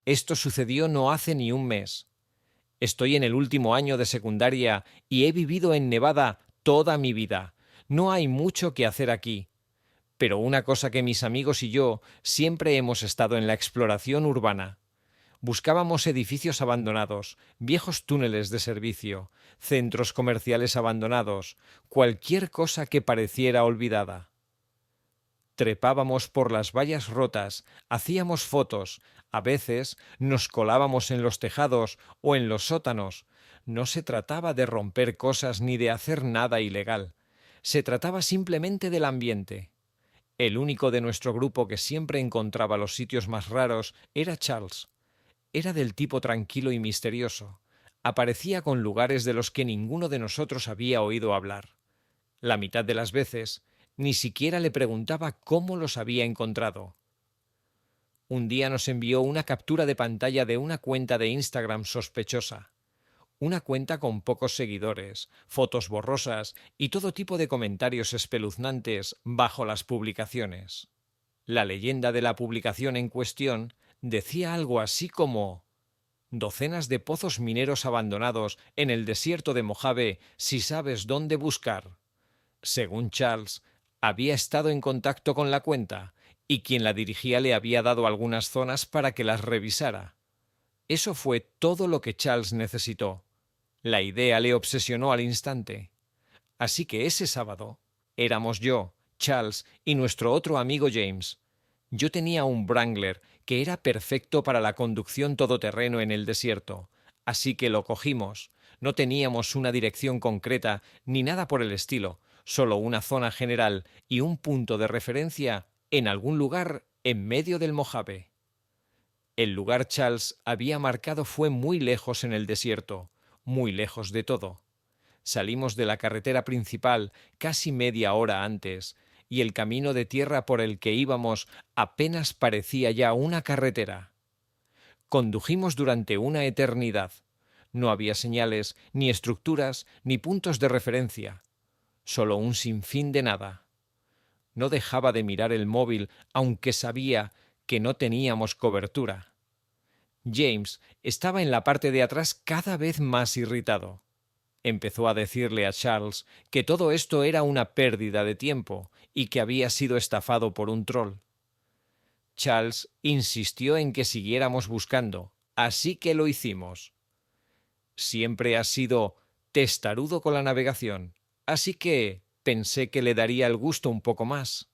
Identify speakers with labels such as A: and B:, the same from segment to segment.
A: Esto sucedió no hace ni un mes. Estoy en el último año de secundaria y he vivido en Nevada toda mi vida. No hay mucho que hacer aquí. Pero una cosa que mis amigos y yo siempre hemos estado en la exploración urbana. Buscábamos edificios abandonados, viejos túneles de servicio, centros comerciales abandonados, cualquier cosa que pareciera olvidada. Trepábamos por las vallas rotas, hacíamos fotos, a veces nos colábamos en los tejados o en los sótanos. No se trataba de romper cosas ni de hacer nada ilegal. Se trataba simplemente del ambiente. El único de nuestro grupo que siempre encontraba los sitios más raros era Charles. Era del tipo tranquilo y misterioso. Aparecía con lugares de los que ninguno de nosotros había oído hablar. La mitad de las veces, ni siquiera le preguntaba cómo los había encontrado. Un día nos envió una captura de pantalla de una cuenta de Instagram sospechosa. Una cuenta con pocos seguidores, fotos borrosas y todo tipo de comentarios espeluznantes bajo las publicaciones. La leyenda de la publicación en cuestión decía algo así como: docenas de pozos mineros abandonados en el desierto de Mojave si sabes dónde buscar. Según Charles, había estado en contacto con la cuenta y quien la dirigía le había dado algunas zonas para que las revisara. Eso fue todo lo que Charles necesitó. La idea le obsesionó al instante. Así que ese sábado éramos yo, Charles y nuestro otro amigo James. Yo tenía un Wrangler que era perfecto para la conducción todoterreno en el desierto, así que lo cogimos. No teníamos una dirección concreta ni nada por el estilo, solo una zona general y un punto de referencia en algún lugar en medio del Mojave. El lugar Charles había marcado fue muy lejos en el desierto, muy lejos de todo. Salimos de la carretera principal casi media hora antes, y el camino de tierra por el que íbamos apenas parecía ya una carretera. Condujimos durante una eternidad. No había señales, ni estructuras, ni puntos de referencia. Solo un sinfín de nada. No dejaba de mirar el móvil, aunque sabía que no teníamos cobertura. James estaba en la parte de atrás cada vez más irritado. Empezó a decirle a Charles que todo esto era una pérdida de tiempo y que había sido estafado por un troll. Charles insistió en que siguiéramos buscando, así que lo hicimos. Siempre ha sido testarudo con la navegación, así que pensé que le daría el gusto un poco más.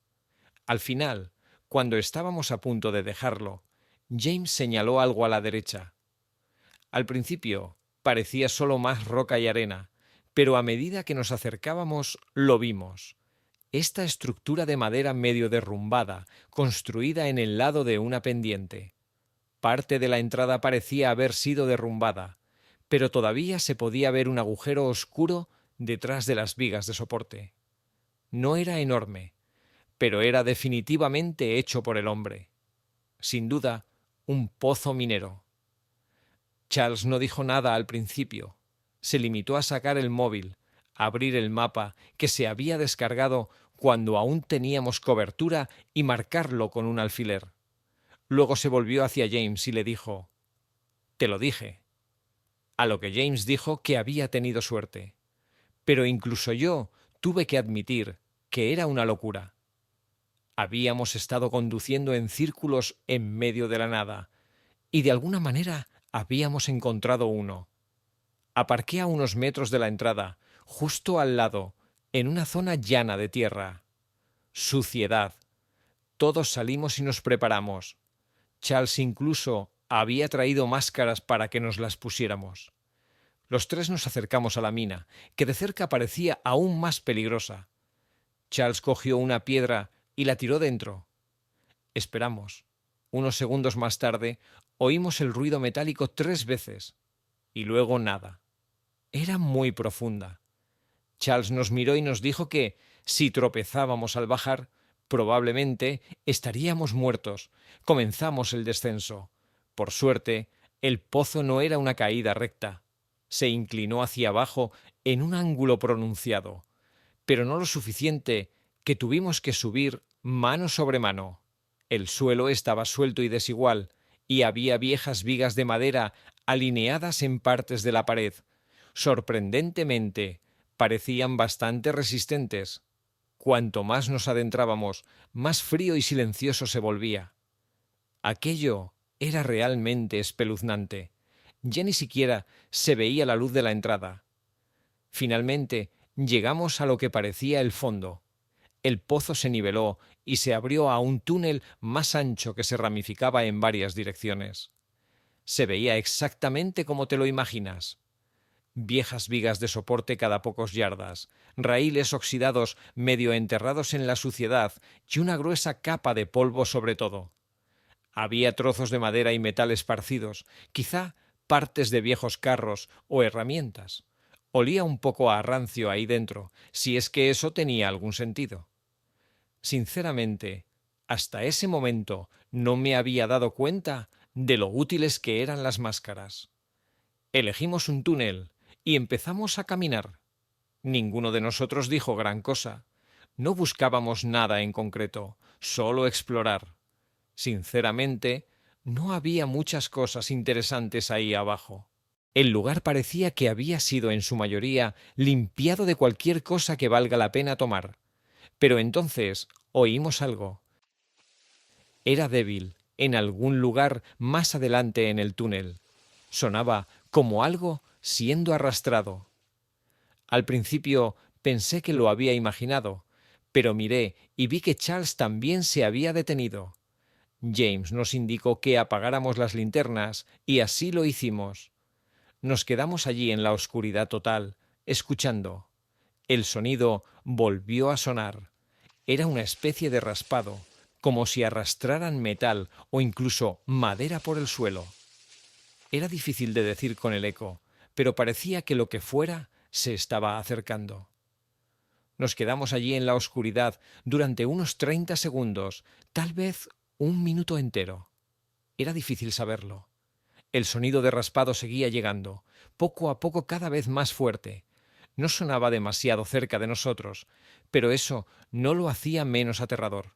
A: Al final, cuando estábamos a punto de dejarlo, James señaló algo a la derecha. Al principio parecía solo más roca y arena, pero a medida que nos acercábamos lo vimos. Esta estructura de madera medio derrumbada, construida en el lado de una pendiente. Parte de la entrada parecía haber sido derrumbada, pero todavía se podía ver un agujero oscuro detrás de las vigas de soporte. No era enorme, pero era definitivamente hecho por el hombre. Sin duda, un pozo minero. Charles no dijo nada al principio. Se limitó a sacar el móvil, a abrir el mapa que se había descargado cuando aún teníamos cobertura y marcarlo con un alfiler. Luego se volvió hacia James y le dijo: «Te lo dije». A lo que James dijo que había tenido suerte. Pero incluso yo tuve que admitir que era una locura. Habíamos estado conduciendo en círculos en medio de la nada, y de alguna manera habíamos encontrado uno. Aparqué a unos metros de la entrada, justo al lado, en una zona llana de tierra. Suciedad. Todos salimos y nos preparamos. Charles incluso había traído máscaras para que nos las pusiéramos. Los tres nos acercamos a la mina, que de cerca parecía aún más peligrosa. Charles cogió una piedra y la tiró dentro. Esperamos. Unos segundos más tarde, oímos el ruido metálico 3 veces, y luego nada. Era muy profunda. Charles nos miró y nos dijo que, si tropezábamos al bajar, probablemente estaríamos muertos. Comenzamos el descenso. Por suerte, el pozo no era una caída recta. Se inclinó hacia abajo en un ángulo pronunciado, pero no lo suficiente que tuvimos que subir mano sobre mano. El suelo estaba suelto y desigual, y había viejas vigas de madera alineadas en partes de la pared. Sorprendentemente, parecían bastante resistentes. Cuanto más nos adentrábamos, más frío y silencioso se volvía. Aquello era realmente espeluznante. Ya ni siquiera se veía la luz de la entrada. Finalmente, llegamos a lo que parecía el fondo. El pozo se niveló y se abrió a un túnel más ancho que se ramificaba en varias direcciones. Se veía exactamente como te lo imaginas. Viejas vigas de soporte cada pocos yardas, raíles oxidados medio enterrados en la suciedad y una gruesa capa de polvo sobre todo. Había trozos de madera y metal esparcidos, quizá partes de viejos carros o herramientas. Olía un poco a rancio ahí dentro, si es que eso tenía algún sentido. Sinceramente, hasta ese momento no me había dado cuenta de lo útiles que eran las máscaras. Elegimos un túnel y empezamos a caminar. Ninguno de nosotros dijo gran cosa. No buscábamos nada en concreto, solo explorar. Sinceramente, no había muchas cosas interesantes ahí abajo. El lugar parecía que había sido en su mayoría limpiado de cualquier cosa que valga la pena tomar. Pero entonces oímos algo. Era débil, en algún lugar más adelante en el túnel. Sonaba como algo siendo arrastrado. Al principio pensé que lo había imaginado, pero miré y vi que Charles también se había detenido. James nos indicó que apagáramos las linternas y así lo hicimos. Nos quedamos allí en la oscuridad total, escuchando. El sonido volvió a sonar. Era una especie de raspado, como si arrastraran metal o incluso madera por el suelo. Era difícil de decir con el eco, pero parecía que lo que fuera se estaba acercando. Nos quedamos allí en la oscuridad durante unos 30 segundos, tal vez un minuto entero. Era difícil saberlo. El sonido de raspado seguía llegando, poco a poco cada vez más fuerte. No sonaba demasiado cerca de nosotros, pero eso no lo hacía menos aterrador.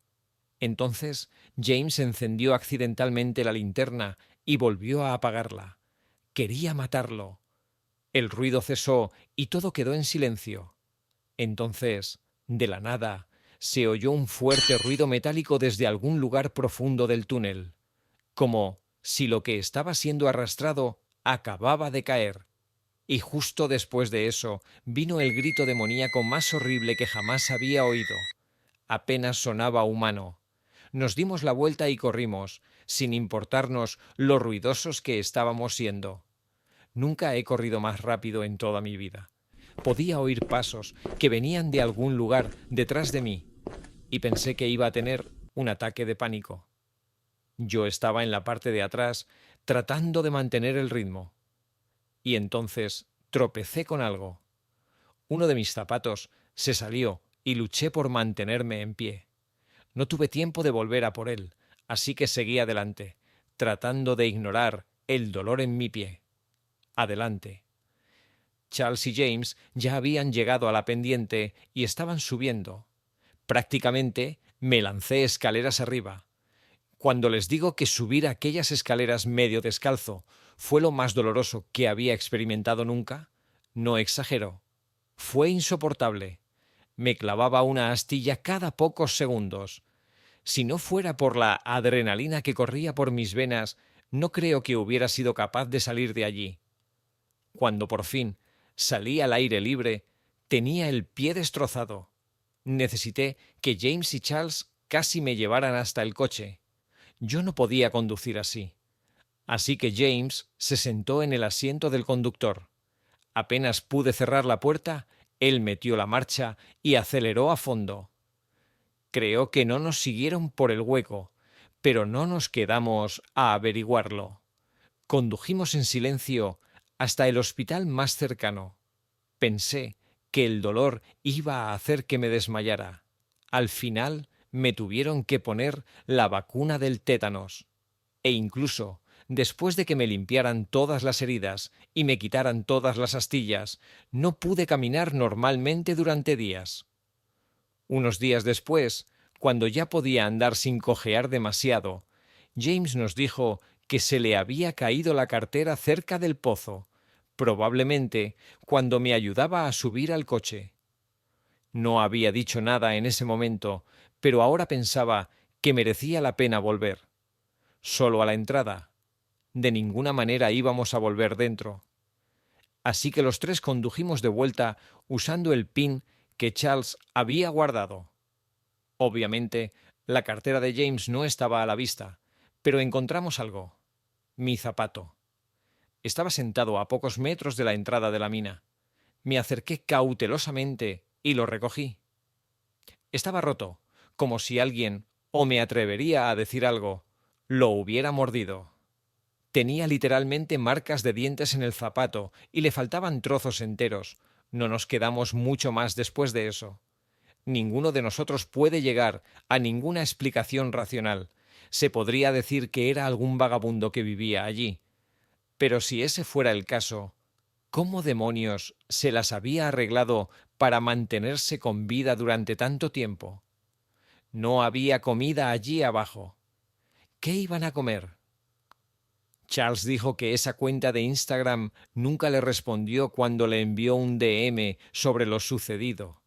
A: Entonces James encendió accidentalmente la linterna y volvió a apagarla. Quería matarlo. El ruido cesó y todo quedó en silencio. Entonces, de la nada, se oyó un fuerte ruido metálico desde algún lugar profundo del túnel, como si lo que estaba siendo arrastrado acababa de caer. Y justo después de eso vino el grito demoníaco más horrible que jamás había oído. Apenas sonaba humano. Nos dimos la vuelta y corrimos, sin importarnos lo ruidosos que estábamos siendo. Nunca he corrido más rápido en toda mi vida. Podía oír pasos que venían de algún lugar detrás de mí, y pensé que iba a tener un ataque de pánico. Yo estaba en la parte de atrás, tratando de mantener el ritmo. Y entonces tropecé con algo. Uno de mis zapatos se salió y luché por mantenerme en pie. No tuve tiempo de volver a por él, así que seguí adelante, tratando de ignorar el dolor en mi pie. Adelante. Charles y James ya habían llegado a la pendiente y estaban subiendo. Prácticamente me lancé escaleras arriba. Cuando les digo que subir aquellas escaleras medio descalzo fue lo más doloroso que había experimentado nunca, no exagero. Fue insoportable. Me clavaba una astilla cada pocos segundos. Si no fuera por la adrenalina que corría por mis venas, no creo que hubiera sido capaz de salir de allí. Cuando por fin salí al aire libre, tenía el pie destrozado. Necesité que James y Charles casi me llevaran hasta el coche. Yo no podía conducir así. Así que James se sentó en el asiento del conductor. Apenas pude cerrar la puerta, él metió la marcha y aceleró a fondo. Creo que no nos siguieron por el hueco, pero no nos quedamos a averiguarlo. Condujimos en silencio hasta el hospital más cercano. Pensé que el dolor iba a hacer que me desmayara. Al final me tuvieron que poner la vacuna del tétanos. E incluso, después de que me limpiaran todas las heridas y me quitaran todas las astillas, no pude caminar normalmente durante días. Unos días después, cuando ya podía andar sin cojear demasiado, James nos dijo que se le había caído la cartera cerca del pozo, probablemente cuando me ayudaba a subir al coche. No había dicho nada en ese momento, pero ahora pensaba que merecía la pena volver. Solo a la entrada. De ninguna manera íbamos a volver dentro. Así que los tres condujimos de vuelta usando el PIN que Charles había guardado. Obviamente, la cartera de James no estaba a la vista, pero encontramos algo. Mi zapato. Estaba sentado a pocos metros de la entrada de la mina. Me acerqué cautelosamente y lo recogí. Estaba roto, como si alguien, o me atrevería a decir algo, lo hubiera mordido. Tenía literalmente marcas de dientes en el zapato y le faltaban trozos enteros. No nos quedamos mucho más después de eso. Ninguno de nosotros puede llegar a ninguna explicación racional. Se podría decir que era algún vagabundo que vivía allí. Pero si ese fuera el caso, ¿cómo demonios se las había arreglado para mantenerse con vida durante tanto tiempo? No había comida allí abajo. ¿Qué iban a comer? Charles dijo que esa cuenta de Instagram nunca le respondió cuando le envió un DM sobre lo sucedido.